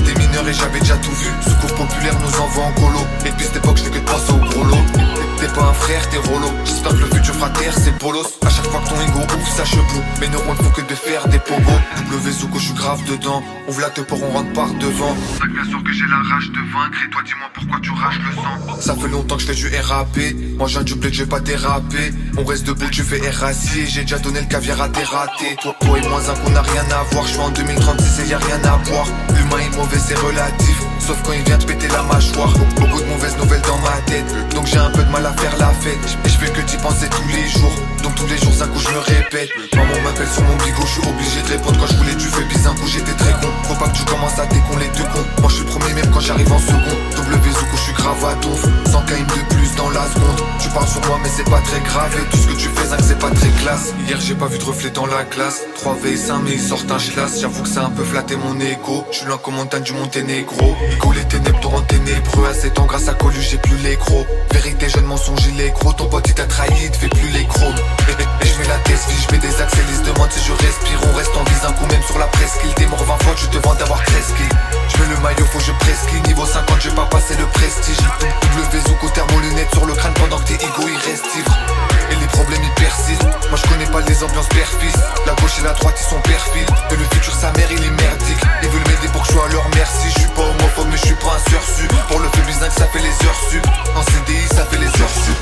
j'étais mineur et j'avais déjà tout vu. Secours populaire nous envoie en colo. Et depuis cette époque, je fais que de penser au gros lot. T'es pas un frère, t'es rolo. J'espère que le futur fera terre, c'est bolos. À chaque fois que ton ego ouvre sa cheveux, mes neurones font que de faire des pogos. W Zuko, je suis grave dedans. Ouvre la teuf pour on rentre par devant. Ça bien sûr que j'ai la rage de vaincre. Et toi dis-moi pourquoi tu rages le sang. Ça fait longtemps que je fais du RAP. Moi j'ai un doublé que j'ai pas dérapé. On reste debout, tu fais RAC. J'ai déjà donné le caviar à tes ratés. Toi et moi un qu'on n'a rien à voir. Je suis en 2036 et y'a rien à boire. L'humain est mauvais, c'est relatif. Sauf quand il vient te péter la mâchoire. Beaucoup de mauvaises nouvelles dans ma tête. Donc j'ai un peu de mal à faire la fête. Et je fais que d'y penser tous les jours. Donc tous les jours un coup je me répète. Maman m'appelle sur mon bigot, je suis obligé de répondre. Quand je voulais tu fais bise, un coup j'étais très con. Faut pas que tu commences à décon les deux cons. Moi je suis premier même quand j'arrive en second. W Zuko, je suis grave à donf. 100 km de plus dans la seconde. Tu parles sur moi mais c'est pas très grave. Et tout ce que tu fais Zach c'est pas très classe. Hier j'ai pas vu de reflet dans la glace. 3 V5 mais ils sortent un schlass. J'avoue que ça a un peu flatté mon ego. Je suis loin comme montagne du Monténégro. Igo les ténèbres torrent ténébreux. À 7 ans grâce à Colu j'ai plus les crocs. Vérité jeune mensonge il est gros. Ton pote il t'a trahi il te fait plus les chromes. Et je mets la test vie, je mets des axes et ils se demandent si je respire. On reste en vise un coup même sur la presqu'île. T'es mort 20 fois, tu te vends d'avoir 13 kills. Je mets le maillot, faut que je presqu'île. Niveau 50, j'ai pas passé le prestige. W Zuko, thermo lunettes sur le crâne pendant que tes ego ils restent ivres. Et les problèmes ils persistent. Moi je connais pas les ambiances père-fils. La gauche et la droite ils sont perfides. Et le futur sa mère il est merdique. Ils veulent m'aider pour que je sois à leur merci. Je suis pas homophobe mais je suis pas un sursu. Pour le fait bizarre ça fait les heures sup. En CDI ça fait les heures sup.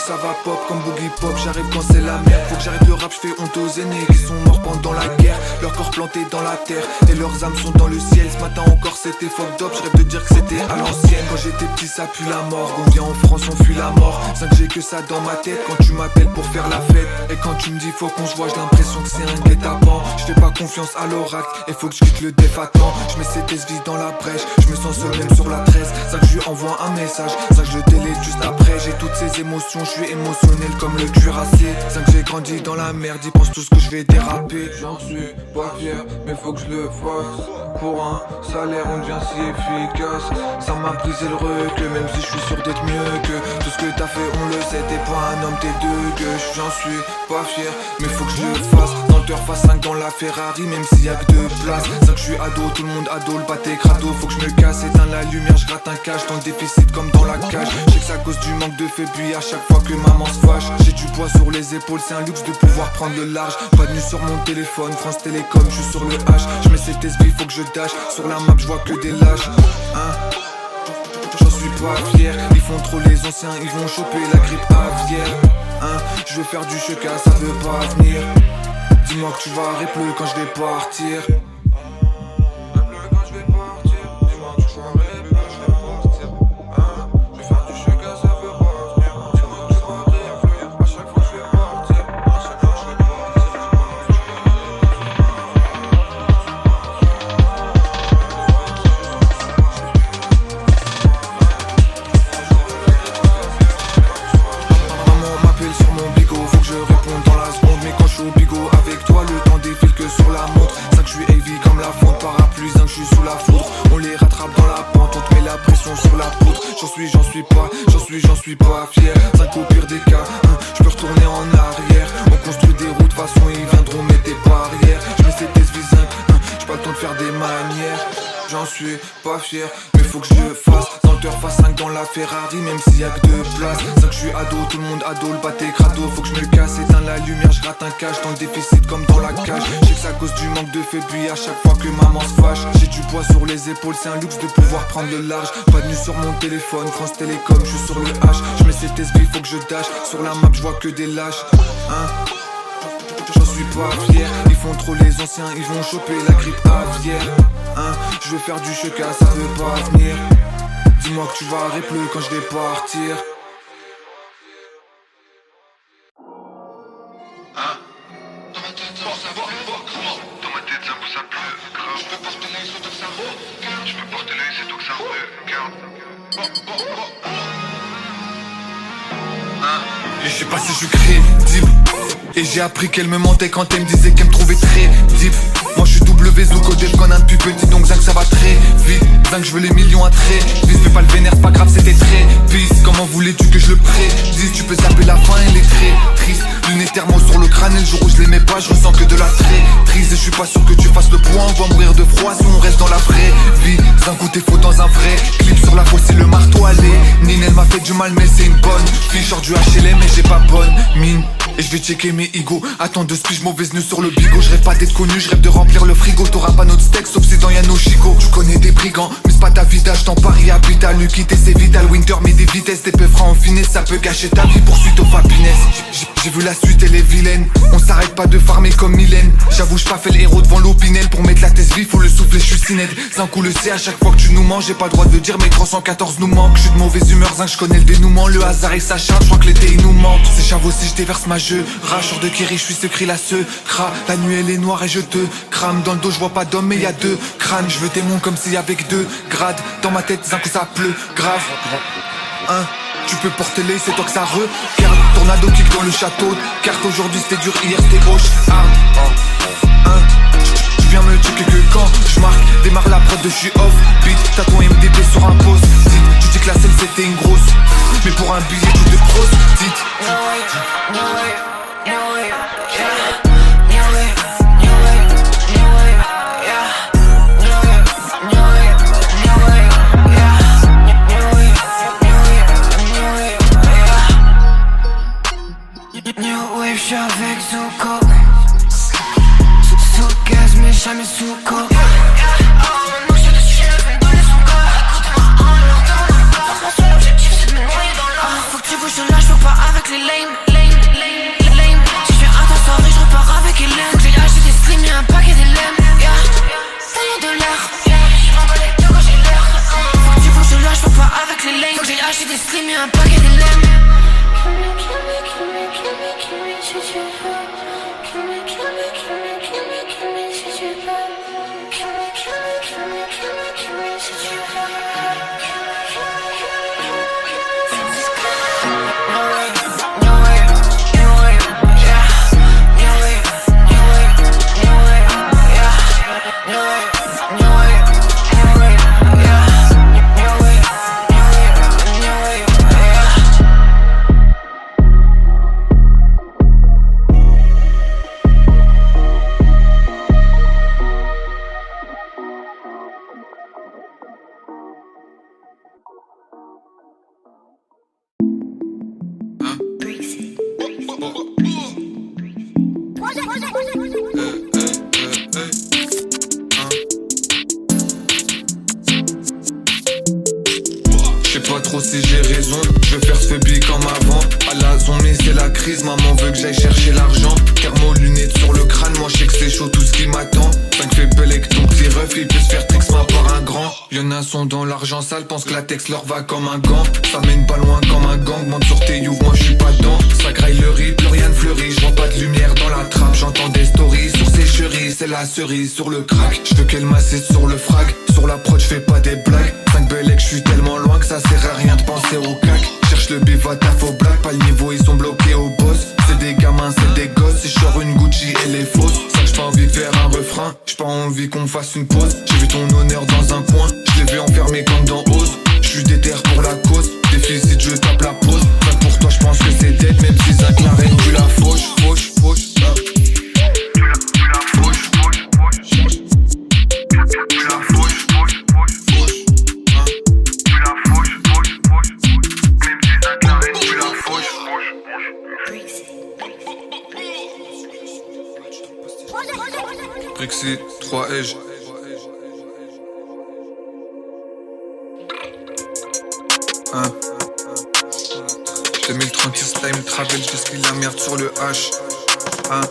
Ça va pop comme Boogie Pop, j'arrive quand c'est la merde. Faut que j'arrête le rap, je fais honte aux aînés qui sont morts pendant la guerre. Leur corps planté dans la terre et leurs âmes sont dans le ciel. Ce matin encore c'était fucked up, je rêve de dire que c'était à l'ancienne. Quand j'étais petit ça pue la mort, on vient en France on fuit la mort. 5 j'ai que ça dans ma tête quand tu m'appelles pour faire la fête. Et quand tu me dis faut qu'on se voit, j'ai l'impression que c'est un guet-apens. Je fais pas confiance à l'oracle et faut que je quitte le def à temps. Je mets ces vie dans la brèche, je me sens seul même sur la 13. Ça que je lui envoie un message, ça que je délète juste après. J'ai toutes ces émotions, je suis émotionnel comme le cuirassé. 5 j'ai grandi dans la merde, ils pensent tous que je vais déraper. J'en suis pas fier, mais faut que je le fasse. Pour un salaire on devient si efficace. Ça m'a brisé le recul, même si je suis sûr d'être mieux que tout ce que t'as fait, on le sait. T'es pas un homme, t'es de gueule. J'en suis pas fier, mais faut que je le fasse. Dans le turf face 5 dans la Ferrari, même s'il y a que 2 places. 5 je suis ado, tout le monde ado, le pâté crado. Faut que je me casse, éteins la lumière, je gratte un cash. Dans le déficit comme dans la cage. Je sais que c'est à cause du manque de fait, puis à chaque fois que maman se fâche. J'ai du poids sur les épaules, c'est un luxe de pouvoir prendre le large. Pas de nu sur mon téléphone, France Télécom, je suis sur le H. Je mets cette SB, faut que je dash. Sur la map, je vois que des lâches. J'en suis pas fier, ils font trop les anciens, ils vont choper la grippe aviaire. Je veux faire du cheka, ça veut pas venir. Dis-moi que tu vas répler quand je vais partir. J'en suis pas fier. 5 au pire des cas, je peux retourner en arrière. On construit des routes, de toute façon ils viendront mettre des barrières. Je mets ces tests vis 5, j'ai pas le temps de faire des manières. J'en suis pas fier, mais faut que je le fasse. Dans le turf face 5 dans la Ferrari, même s'il y a que 2 places. 5 je suis ado, tout le monde ado, le pâté crado. Faut que je me casse, éteins la lumière, je gratte un cash. Dans le déficit comme dans la cage. Je sais que c'est à cause du manque de fait, puis à chaque fois que maman se fâche. J'ai du poids sur les épaules, c'est un luxe de pouvoir prendre le large. Pas de nu sur mon téléphone, France Télécom, je suis sur le H. Je mets cette SB, faut que je dash. Sur la map, je vois que des lâches. pas fier. Ils font trop les anciens, ils vont choper la grippe aviaire. Hein, je vais faire du cheka, ça veut pas venir. Dis-moi que tu vas arrêter plus quand je vais partir. Dans ma tête, ça pleut, grave. Je peux porter l'œil, c'est toi que ça regarde. Je peux porter l'œil, c'est toi que ça regarde. Et je sais pas si je suis crédible. Et j'ai appris qu'elle me mentait quand elle me disait qu'elle me trouvait très deep. Moi je suis WZO codé, je connais un depuis petit, donc zinc ça va très vite. Zinc je veux les millions à très vite. Fais pas le vénère, c'est pas grave, c'était très pisse. Comment voulais-tu que je le prédise? Tu peux zapper la fin, elle est très triste. Lunettes thermo sur le crâne, et le jour où je l'aimais pas, je ressens que de la traîtrise. Et je suis pas sûr que tu fasses le point, on va mourir de froid si on reste dans la vraie vie. Zinc ou t'es faux dans un vrai clip sur la fosse, c'est le marteau allé. Nine elle m'a fait du mal mais c'est une bonne fille. Genre du HLM mais j'ai pas bonne mine. Et je vais checker mes ego. Attends de spies, mauvaise news sur le bigot. Je rêve pas d'être connu, je rêve de remplir le frigo. T'auras pas notre steak sauf si dans y'a nos chicots. Tu connais des brigands, mais c'est pas ta vida. J't'en parie à Pita, Lucky, c'est vital. Winter, mais des vitesses, des peu francs en finesse. Ça peut gâcher ta vie, poursuite au happiness. J'ai vu la suite, elle est vilaine. On s'arrête pas de farmer comme Mylène. J'avoue, j'pas fait le héros devant l'opinel. Pour mettre la thèse vive, faut le souffler, j'suis si net. Zinc ou le C, à chaque fois que tu nous manges. J'ai pas le droit de dire, mais 314 nous manque. J'suis de mauvaise humeur, Zinc, j'connais le dénouement. Le hasard et sa charge, j'crois que l'été il nous manque. C'est chavo si j'déverse ma jeu. Racheur de Kerry, j'suis ce cri la ce cra. La nuit elle est noire et je te crame. Dans le dos, j'vois pas d'homme, mais y'a deux crânes. J'veux tes monts comme s'il y avait que 2 grades. Dans ma tête, Zinc, ça pleut, grave. Hein? Tu peux porter l'œil, c'est toi que ça regarde. Tornado kick dans le château de cartes. Aujourd'hui c'était dur, hier c'était hoche hard. Hein? Tu viens me checker que quand je marque. Démarre la prod de j'suis off beat. T'as ton MDP sur un post. Tu dis que la selle c'était une grosse. Mais pour un billet tu te prostitues. New wave, j'suis avec Zuko. Sous gaz, mais jamais sous coke. Non, je te suis, je vais me donner son corps. Écoute-moi, mon seul objectif, c'est de me noyer dans l'or. Faut que tu bouges de là, j'peux pas avec les lame. Si j'fais un temps soirée, j'repars avec Hélène. Faut que j'ai acheté des streams, y'a un paquet d'LM. Ça y est de l'air, j'm'en bats les deux quand j'ai l'air. Faut que tu bouges de là, j'peux pas avec les lame. Faut que j'ai acheté des streams, y'a un paquet d'LM. sais pas trop si j'ai raison, je veux faire ce phobie comme avant. À la zombie c'est la crise, maman veut que j'aille chercher l'argent. Thermo lunettes sur le crâne, moi je sais que c'est chaud tout ce qui m'attend. 5 fait bel avec ton petit ref, il peut se faire trix-moi par un grand. Y'en a sont dans l'argent sale, pense que la texte leur va comme un gant. Ça mène pas loin comme un gang, monte sur tes youves, moi je suis pas dedans. Ça graille le riz, plus rien ne fleurit, je vois pas de lumière dans la trappe. J'entends des stories sur ses chéris, c'est la cerise sur le crack. Je veux qu'elle m'assiste sur le frag, sur la prod je fais pas des blagues. 5 bellec, je suis tellement loin que ça sert à rien de penser au cac. Cherche le bif à ta faux blague, pas le niveau, ils sont bloqués au boss. C'est des gamins, c'est des gosses, si je sors une Gucci, elle est fausse. Ça j'ai pas envie de faire un refrain, j'ai pas envie qu'on fasse une pause. J'ai vu ton honneur dans un coin, je l'ai vu enfermé comme dans Oz. Je suis déter pour la cause, déficit je tape la pause. Enfin pour toi je pense que c'est dead, même si Zinc la reine tu la fauche. Brixie, 3 Edge. Hein. 2036 time travel, je la merde sur le H. Hein.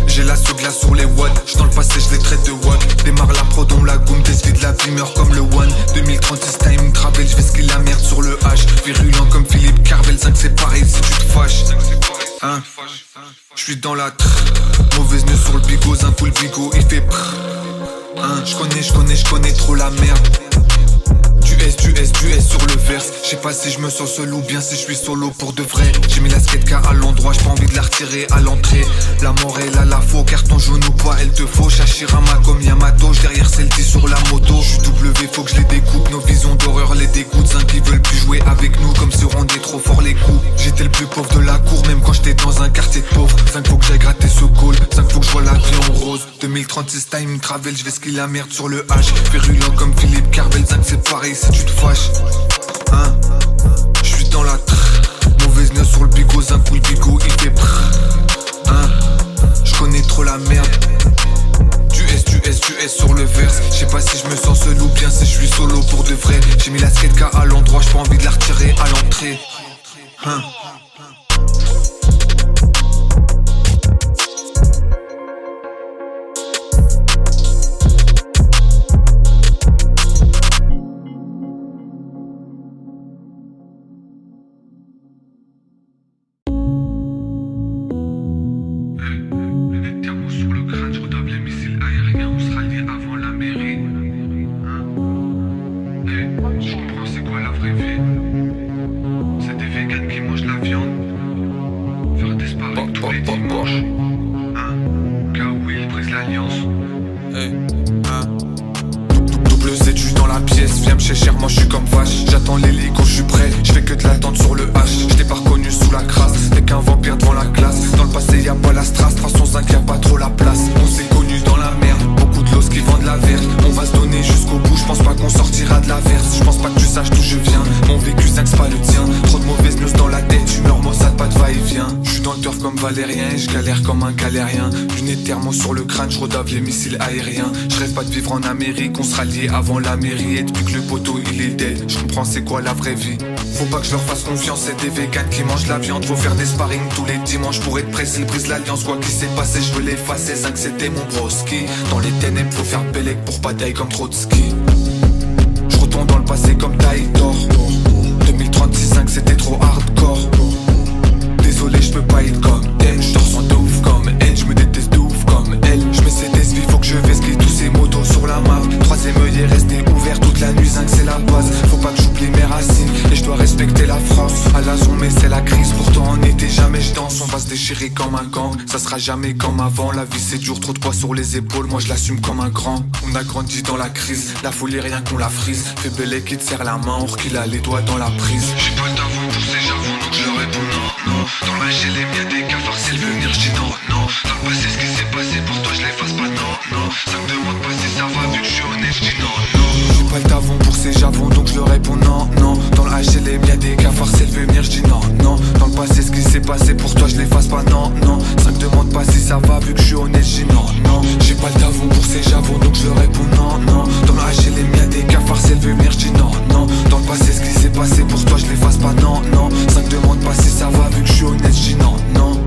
J'ai la glace sur les watts, j'suis dans le passé, je les traite de watt. Démarre la prod, on la goûte, des de la vie meurt comme le one. 2036 time travel, j'vais skill la merde sur le H. Virulent comme Philippe Carvel, 5 c'est pareil si tu te fâches. J'suis dans la mauvaise news sur le bigot, un coup le bigot il fait J'connais trop la merde. Du S sur le verse. J'sais pas si je me sens seul ou bien si je suis solo pour de vrai. J'ai mis la skate car à l'endroit, j'ai pas envie de la retirer à l'entrée. La mort elle a la faux, carton jaune ou pas, elle te faut. Shashirama comme Yamato, derrière celle-ci sur la moto. J'suis W, faut que je les découpe, nos visions d'horreur les dégoûtent. 5 qui veulent plus jouer avec nous comme si on rendait trop fort les coups. J'étais le plus pauvre de la cour, même quand j'étais dans un quartier de pauvres. 5 faut que j'aille gratter ce call, 5 faut que je vois la vie en rose. 2036 time travel, j'vais skill la merde sur le H. Virulent comme Philippe Carvel, 5 c'est pareil si tu te fâches. J'suis dans la mauvaise neuf sur le bigot, un coup le bigot il fait J'connais trop la merde. Du S sur le verse. J'sais pas si je me sens seul ou bien si je suis solo pour de vrai. J'ai mis la skate car à l'endroit, j'ai pas envie de la retirer à l'entrée. Double Z dans la pièce, viens me cher, moi je suis comme vache. J'attends l'hélico, je suis prêt, je fais que de l'attente sur le H. Je t'ai pas reconnu sous la crasse, t'es qu'un vampire devant la classe. Dans le passé y'a pas la strass, de façon 5 y'a pas trop la place. On s'est connus dans la merde, beaucoup de l'os qui vendent la verte. On va se donner jusqu'au bout, j'pense pas qu'on sortira de la verse. J'pense pas que tu saches d'où je viens, mon vécu 5 c'est pas le tien. Trop de mauvaises news dans la tête, humeur maussade, pas de va-et-vient. J'suis dans le turf comme Valérien et j'galère comme un galérien. Lunettes thermo sur le crâne, j'redave les missiles aériens. J'rêve pas de vivre en Amérique, on sera liés avant la mairie. Et depuis que le poteau il est dead, j'comprends c'est quoi la vraie vie. Faut pas que je leur fasse confiance, c'est des véganes qui mangent la viande. Faut faire des sparring tous les dimanches pour être pressé, ils brisent l'alliance. Quoi qu'il s'est passé, je veux l'effacer, 5 c'était mon broski. Dans les ténèbres faut faire bellec pour bataille comme Trotsky. Je retourne dans le passé comme Taïdor. 2036 5 c'était trop hardcore. Désolé je peux pas être comme elle, je te ressens de ouf comme elle, je me déteste de ouf comme elle. Je mets ces desvis, faut que je vesquille tous ces motos sur la map. Troisième œil est resté ouvert toute la nuit, 5 c'est la base. Faut pas que j'oublie mes racines et je dois respecter la France. À la zone mais c'est la crise, pourtant en été jamais je danse. On va se déchirer comme un gang, ça sera jamais comme avant. La vie c'est dur, trop de poids sur les épaules, moi je l'assume comme un grand. On a grandi dans la crise, la folie rien qu'on la frise. Fais belle qui te serre la main, or qu'il a les doigts dans la prise. J'ai pas le d'avant pour ces javons donc je leur réponds non, non. Dans la GLM y'a des cafards, s'ils veulent venir j'dis non, non. Dans le passé ce qui s'est passé pour toi je l'efface pas, non, non. Ça me demande pas si ça va vu que je suis honnête, j'dis non, non. J'ai pas le d'avant pour ces javons donc je leur réponds non, non. Dans la HLM y'a des cafards, s'ils veulent venir j'dis non, non. Dans le passé ce qui s'est passé pour toi je l'efface pas, non, non. Ça me demande pas si ça va vu que je suis honnête, j'dis non, non. J'ai pas le d'avant pour ces javons donc je leur réponds non, non. Dans la HLM y'a des cafards, s'ils veulent venir j'dis non, non. Dans le passé ce qui s'est passé pour toi je l'efface pas, non, non. Ça me demande pas si ça va vu que je suis honnête, j'dis non, non.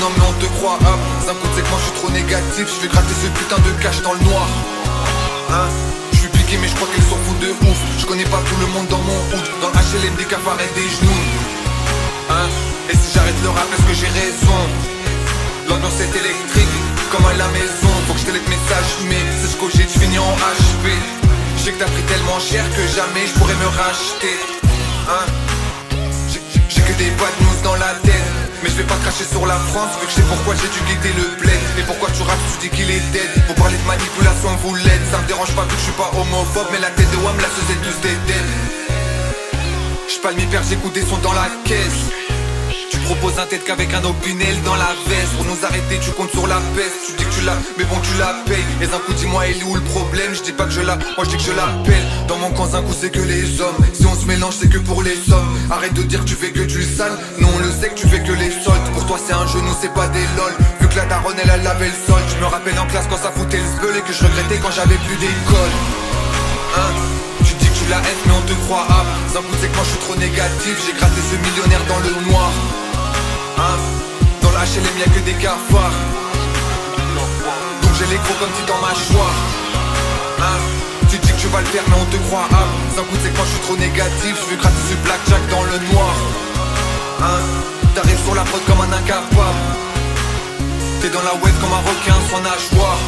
Non mais on te croit up, ça me c'est que moi je suis trop négatif. Je vais gratter ce putain de cash dans le noir. Je suis piqué mais je crois qu'elles s'en foutent de ouf. Je connais pas tout le monde dans mon hood. Dans le HLM des cafards et des genoux. Et si j'arrête le rap est-ce que j'ai raison? L'ambiance est électrique comme à la maison. Faut que je te laisse message mais c'est ce que j'ai, je finis en HP. sais que t'as pris tellement cher que jamais je pourrais me racheter. Hein? J'ai que des bad news dans la tête. Mais je vais pas cracher sur la France vu que je sais pourquoi j'ai dû quitter le bled. Et pourquoi tu rates, tu dis qu'il est dead. Pour parler de manipulation, vous l'êtes. Ça me dérange pas vu que je suis pas homophobe. Mais la tête de Wam, la c'est tous des dead. J'suis pas le mi-père, j'écoute des sons dans la caisse. Tu proposes un tête qu'avec un opinel dans la veste. Pour nous arrêter tu comptes sur la peste. Tu dis que tu l'as, mais bon tu la payes. Et un coup dis-moi il est où le problème. Je dis pas que je la, moi je dis que je l'appelle. Dans mon camp un coup c'est que les hommes. Si on se mélange c'est que pour les sommes. Arrête de dire que tu fais que du sale. Non on le sait que tu fais que les soldes. Pour toi c'est un genou c'est pas des lol. Vu que la daronne elle a lavé le sol. Je me rappelle en classe quand ça foutait le sbeul. Et que je regrettais quand j'avais plus d'école. Hein? Tu dis que tu la haies mais on te croit ah. Un coup c'est que moi je suis trop négatif. J'ai gratté ce millionnaire dans le noir. Hein? Dans la HLM y'a que des cafards. Donc j'ai les gros comme si dans ma mâchoire. Hein? Tu dis que tu vas le faire mais on te croit ah. Un coup c'est que moi je suis trop négatif. Je veux gratter ce blackjack dans le noir. Hein? T'arrives sur la prod comme un incapable. T'es dans la web comme un requin sans nageoire.